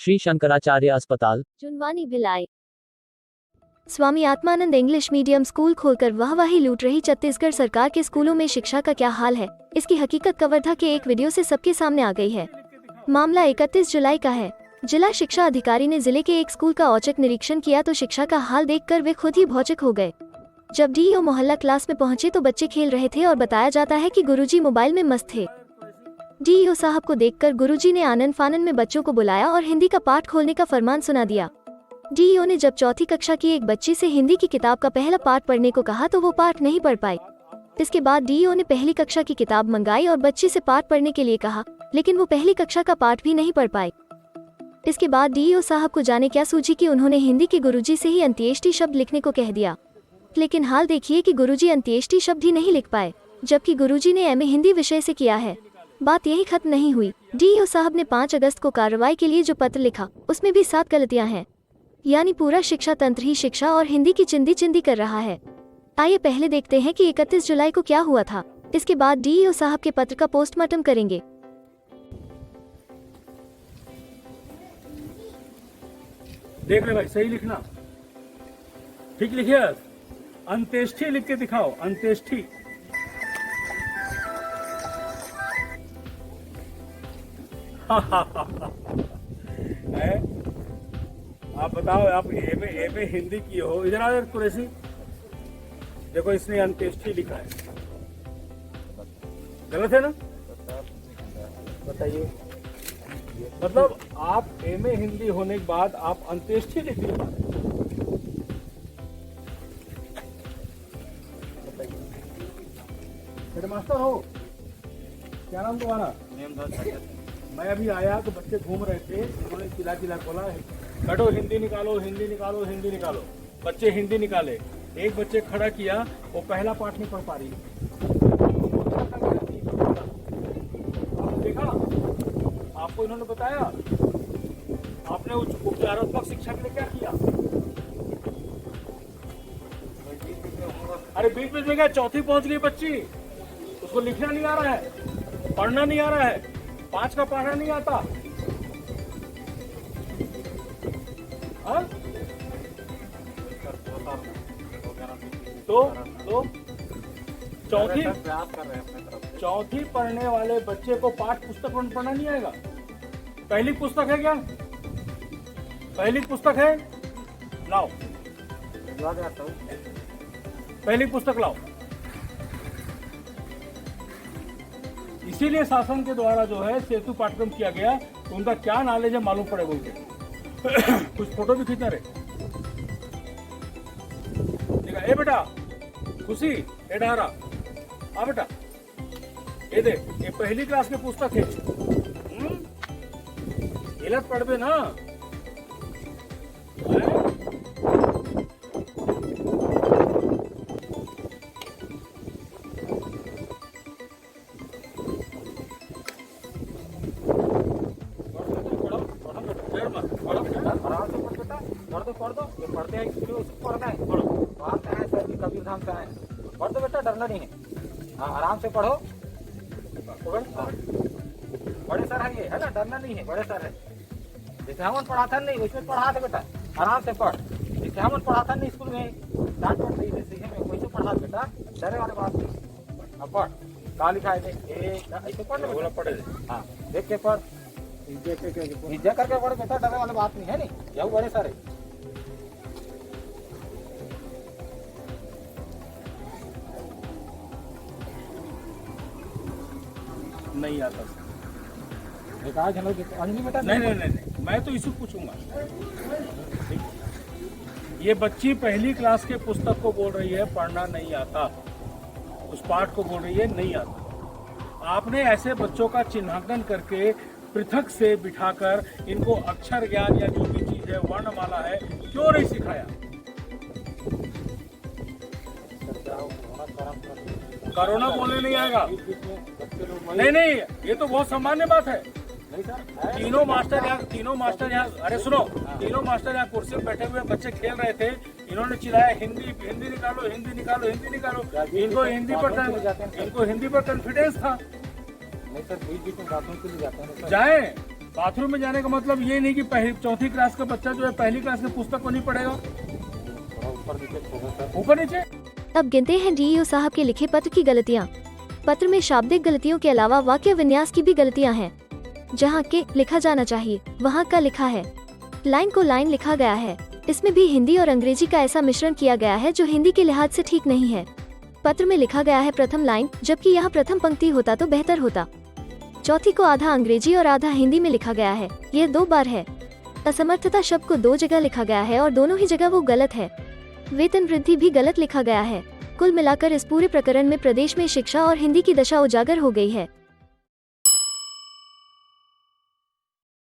श्री शंकराचार्य अस्पताल, Junwani Bhilai. Swami Atmanand English medium school खोलकर वाहवाही लूट रही छत्तीसगढ़ सरकार के स्कूलों में शिक्षा का क्या हाल है, इसकी हकीकत कवर्धा के एक वीडियो से सबके सामने आ गई है। मामला 31 जुलाई का है। जिला शिक्षा अधिकारी ने जिले के एक स्कूल का औचक निरीक्षण किया तो शिक्षा का हाल देखकर वे खुद ही भौचक हो गए। जब डीईओ मोहल्ला क्लास में पहुंचे तो बच्चे खेल रहे थे और बताया जाता है कि गुरुजी मोबाइल में मस्त थे। डीईओ साहब को देखकर गुरुजी ने आनन फानन में बच्चों को बुलाया और हिंदी का पाठ खोलने का फरमान सुना दिया। डीईओ ने जब चौथी कक्षा की एक बच्ची से हिंदी की किताब का पहला पाठ पढ़ने को कहा तो वो पाठ नहीं पढ़ पाई। इसके बाद डीईओ ने पहली कक्षा की किताब मंगाई और बच्ची से पाठ पढ़ने के लिए कहा, लेकिन वो पहली कक्षा का पाठ भी नहीं पढ़ पाई। इसके बाद डीईओ साहब को जाने क्या सूझी कि उन्होंने हिंदी के गुरुजी से ही अंत्येष्टि शब्द लिखने को कह दिया। लेकिन हाल देखिए कि गुरुजी अंत्येष्टि शब्द ही नहीं लिख पाए, जबकि गुरुजी ने एमए हिंदी विषय से किया है। बात यही खत्म नहीं हुई। डीईओ साहब ने 5 अगस्त को कार्रवाई के लिए जो पत्र लिखा उसमें भी 7 गलतियां हैं, यानी पूरा शिक्षा तंत्र ही शिक्षा और हिंदी की चिंदी चिंदी कर रहा है। आइए पहले देखते हैं कि 31 जुलाई को क्या हुआ था। इसके बाद डीईओ साहब के पत्र का पोस्टमार्टम करेंगे। देख रहे भाई, सही लिखना, ठीक लिखिए। अंत्येष्टि लिख के दिखाओ, अंत्येष्टि। आप बताओ, आप एमए हिंदी की हो, इधर आ कुरैशी, देखो इसने अंत्येष्टि लिखा है, गलत है ना? बताइए, मतलब आप एमए हिंदी होने के बाद आप अंत्येष्टि लिख लिखा है। मास्टर हो, क्या नाम तुम्हारा? मैं अभी आया तो बच्चे घूम रहे थे, उन्होंने चिल्ला चिल्ला बोला बैठो हिंदी निकालो, हिंदी निकालो, हिंदी निकालो। बच्चे हिंदी निकाले, एक बच्चे खड़ा किया, वो पहला पाठ नहीं पढ़ पा रही। देखा, आपको इन्होंने बताया, आपने उपचारात्मक शिक्षा के लिए क्या किया? अरे बीच में क्या, चौथी पहुंच गई बच्ची, उसको लिखना नहीं आ रहा है, पढ़ना नहीं आ रहा है, 5 का पढ़ना नहीं आता। तो चौथी पढ़ने वाले बच्चे को पाठ पुस्तक पढ़ना नहीं आएगा? पहली पुस्तक है क्या? पहली पुस्तक है, लाओ, पहली पुस्तक लाओ। इसीलिए शासन के द्वारा जो है सेतु पाठ्यक्रम किया गया, तो उनका क्या नॉलेज है मालूम पड़ेगा उनके। कुछ फोटो भी खींचना रहे। देखा, ए बेटा खुशी, ए डहारा, आ बेटा, ये देख, ये पहली क्लास की पुस्तक है, गलत पढ़बे ना। पढ़ दो, ये पढ़ते हैं इसलिए उसको पढ़ना है, पढ़ो। वहाँ से आए सर जी, कबीर धाम से आए, पढ़ दो बेटा, डरना नहीं है। हाँ, आराम से पढ़ो। बड़े सर है ये, है ना, डरना नहीं है, बड़े सर है। जैसे हम पढ़ाता नहीं वैसे पढ़ा दे बेटा, आराम से पढ़। जैसे हम पढ़ाता नहीं स्कूल में डांट पड़ रही है, वैसे पढ़ा बेटा, डरे वाले बात नहीं। अब पढ़, कहा लिखा है, ऐसे पढ़ बोला, पढ़े। हाँ, देख के पढ़, इज्जत करके पढ़ बेटा, डरे वाले बात नहीं है। नहीं, यही बड़े सर है। नहीं आता बेटा, नहीं, मैं तो इसी पूछूंगा। ये बच्ची पहली क्लास के पुस्तक को बोल रही है पढ़ना नहीं आता, उस पाठ को बोल रही है नहीं आता। आपने ऐसे बच्चों का चिन्हांकन करके पृथक से बिठाकर इनको अक्षर ज्ञान या जो भी चीज है, वर्णमाला है, क्यों नहीं सिखाया? कोरोना बोलने नहीं आएगा। नहीं, ये तो बहुत सामान्य बात है। तीनों मास्टर यहाँ, अरे सुनो, तीनों मास्टर यहाँ कुर्सी पर बैठे हुए बच्चे खेल रहे थे, इन्होंने चिल्लाया हिंदी निकालो, हिंदी निकालो, हिंदी निकालो। इनको हिंदी पर कॉन्फिडेंस था। नहीं सर, बीच में बातों के लिए जाते हैं, जाए बाथरूम में जाने का मतलब ये नहीं कि पहली चौथी क्लास का बच्चा जो है पहली क्लास की पुस्तक को नहीं पढ़ेगा। थोड़ा ऊपर नीचे प्रोफेसर। ऊपर नीचे। अब गिनते हैं डीईओ साहब के लिखे पत्र की गलतियां। पत्र में शाब्दिक गलतियों के अलावा वाक्य विन्यास की भी गलतियां हैं। जहां के लिखा जाना चाहिए वहां का लिखा है। लाइन को लाइन लिखा गया है। इसमें भी हिंदी और अंग्रेजी का ऐसा मिश्रण किया गया है जो हिंदी के लिहाज से ठीक नहीं है। पत्र में लिखा गया है प्रथम लाइन, जबकि यहाँ प्रथम पंक्ति होता तो बेहतर होता। चौथी को आधा अंग्रेजी और आधा हिंदी में लिखा गया है, यह 2 बार है। असमर्थता शब्द को 2 जगह लिखा गया है और दोनों ही जगह वो गलत है। वेतन वृद्धि भी गलत लिखा गया है। कुल मिलाकर इस पूरे प्रकरण में प्रदेश में शिक्षा और हिंदी की दशा उजागर हो गई है।